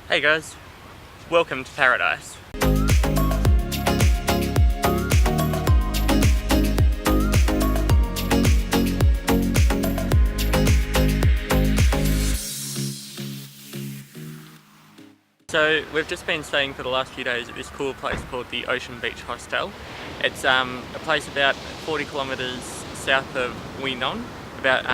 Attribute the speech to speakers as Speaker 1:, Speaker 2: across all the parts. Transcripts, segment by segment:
Speaker 1: Hey guys, welcome to paradise. So we've just been staying for the last few days at this cool place called the Ocean Beach Hostel. It's a place about 40 kilometres south of Quy Nhon, about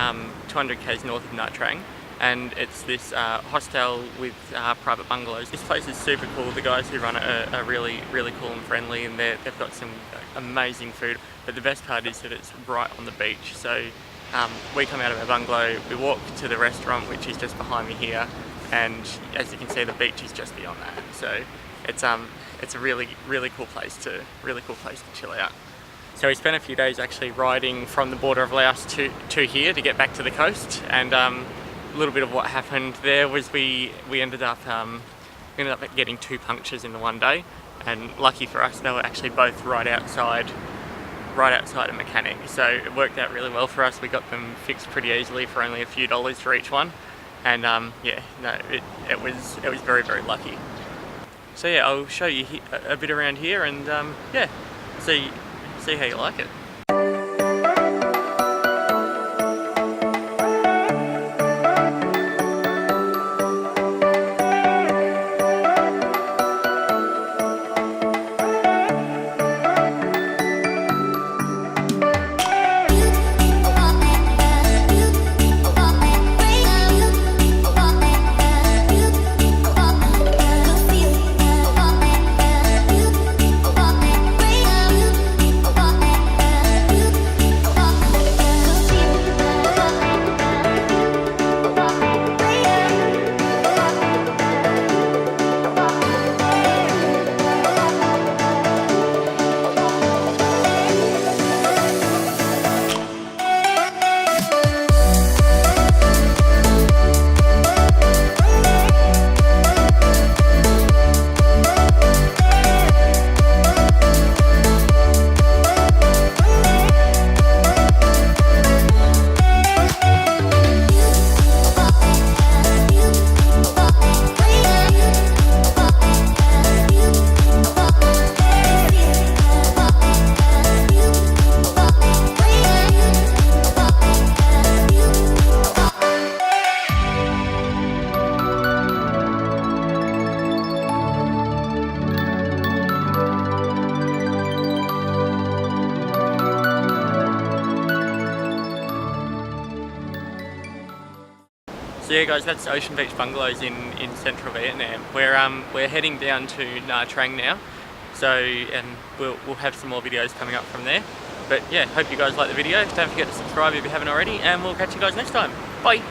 Speaker 1: 200 k's north of Nha Trang, and it's this hostel with private bungalows. This place is super cool. The guys who run it are really cool and friendly, and they've got some amazing food. But the best part is that it's right on the beach. So we come out of our bungalow, we walk to the restaurant, which is just behind me here, and as you can see, the beach is just beyond that. So it's a really cool place to chill out. So we spent a few days actually riding from the border of Laos to here to get back to the coast, and a little bit of what happened there was we ended up getting 2 punctures in the one day, and lucky for us they were actually both right outside a mechanic, so it worked out really well for us. We got them fixed pretty easily for only a few dollars for each one, and it was very lucky. So yeah, I'll show you a bit around here, and see how you like it. So yeah guys, that's Ocean Beach Bungalows in central Vietnam. We're heading down to Nha Trang now, so we'll have some more videos coming up from there. But yeah, hope you guys like the video. Don't forget to subscribe if you haven't already, and we'll catch you guys next time. Bye!